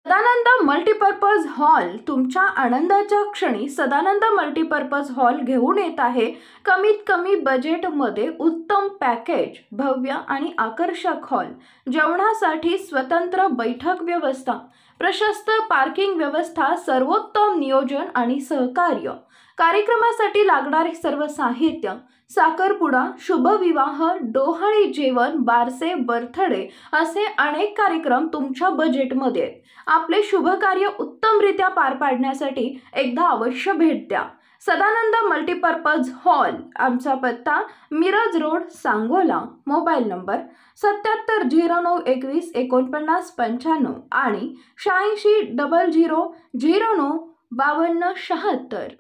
Sadanand multipurpose hall तुमच्या आनंदाच्या क्षणी सदानंद मल्टीपर्पज हॉल घेऊन येत आहे कमीत कमी बजेटमध्ये उत्तम पॅकेज, भव्य आणि आकर्षक हॉल, जेवणासाठी स्वतंत्र बैठक व्यवस्था, प्रशस्त पार्किंग व्यवस्था, सर्वोत्तम नियोजन आणि सहकार्य, कार्यक्रमासाठी लागणारे सर्व साहित्य, साखरपुडा, शुभविवाह, डोहाळे जेवण, बारसे, बर्थडे असे अनेक कार्यक्रम तुमच्या बजेटमध्ये। आपले शुभ कार्य उत्तमरित्या पार पाडण्यासाठी एकदा अवश्य भेट द्या। सदानंद मल्टीपर्पज हॉल, आमचा पत्ता Miraj road, Sangola. Mobile number 7709214995 आणि 8600095276।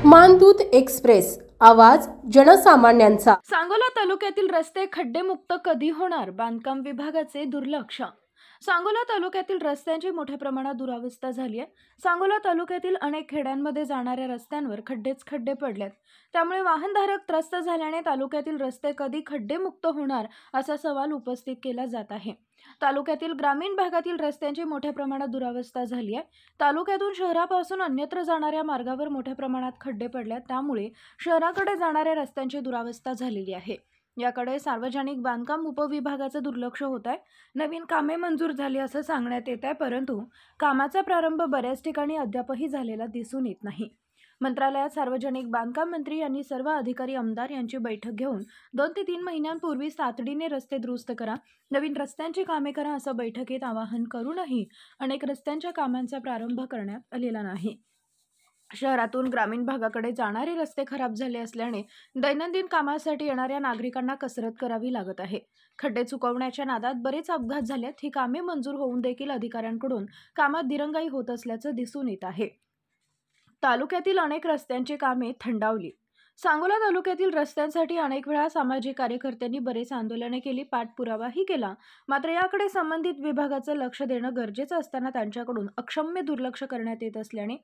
मानदूत एक्सप्रेस, आवाज जनसामान्यांचा। सांगोला तालुक्यातील रस्ते खड्डेमुक्त कधी होणार? बांधकाम विभागाचे दुर्लक्ष। सांगोला तालुक्यातील रस्त्यांची मोठ्या प्रमाणात दुरावस्था झाली आहे। सांगोला तालुक्यातील अनेक खेड्यांमध्ये जाणाऱ्या रस्त्यांवर खड्डे पडलेत। त्यामुळे वाहनधारक त्रस्त झाल्याने तालुक्यातील रस्ते कधी खड्डेमुक्त होणार असा सवाल उपस्थित केला जात आहे। तालुक्यातील ग्रामीण भागातील रस्त्यांची मोठ्या प्रमाणात दुरावस्था झाली आहे। तालुक्यातून शहरापासून अन्यत्र जाणाऱ्या मार्गावर मोठ्या प्रमाणात खड्डे पडल्यात। त्यामुळे शहराकडे जाणाऱ्या रस्त्यांची दुरावस्था झालेली आहे। याकडे सार्वजनिक बांधकाम उपविभागाचं दुर्लक्ष होत आहे। नवीन कामे मंजूर झाली असं सांगण्यात येत आहे, परंतु कामाचा प्रारंभ बऱ्याच ठिकाणी अद्यापही झालेला दिसून येत नाही। मंत्रालयात सार्वजनिक बांधकाम मंत्री यांनी सर्व अधिकारी आमदार यांची बैठक घेऊन 2 ते 3 महिन्यांपूर्वी तातडीने रस्ते दुरुस्त करा, नवीन रस्त्यांची कामे करा असं बैठकीत आवाहन करूनही अनेक रस्त्यांच्या कामांचा प्रारंभ करण्यात आलेला नाही। शहरातून ग्रामीण भागाकडे जाणारे रस्ते खराब झाले असल्याने दैनंदिन कामासाठी येणाऱ्या नागरिकांना कसरत करावी लागत आहे। खड्डे चुकवण्याच्या नादात बरेच अपघात झालेत। ही कामे मंजूर होऊन देखील अधिकाऱ्यांकडून कामात दिरंगाई होत असल्याचं दिसून येत आहे। तालुक्यातील अनेक रस्त्यांची कामे थंडावली। सांगोला तालुक्यातील रस्त्यांसाठी अनेक वेळा सामाजिक कार्यकर्त्यांनी बरेच आंदोलने केली, पाठपुरावाही केला, मात्र याकडे संबंधित विभागाचं लक्ष देणं गरजेचं असताना त्यांच्याकडून अक्षम्य दुर्लक्ष करण्यात येत असल्याने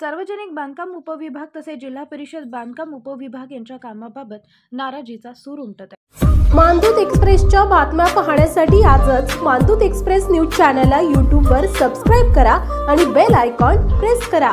सार्वजनिक बांधकाम उपविभाग तसेच जिल्हा परिषद बांधकाम उपविभाग यांच्या कामाबाबत नाराजीचा सूर उमटत आहे। मानदूत एक्सप्रेसच्या बातम्या पाहण्यासाठी आजच मानदूत एक्सप्रेस न्यूज चॅनलला YouTubeवर सबस्क्राईब करा आणि बेल आयकॉन प्रेस करा।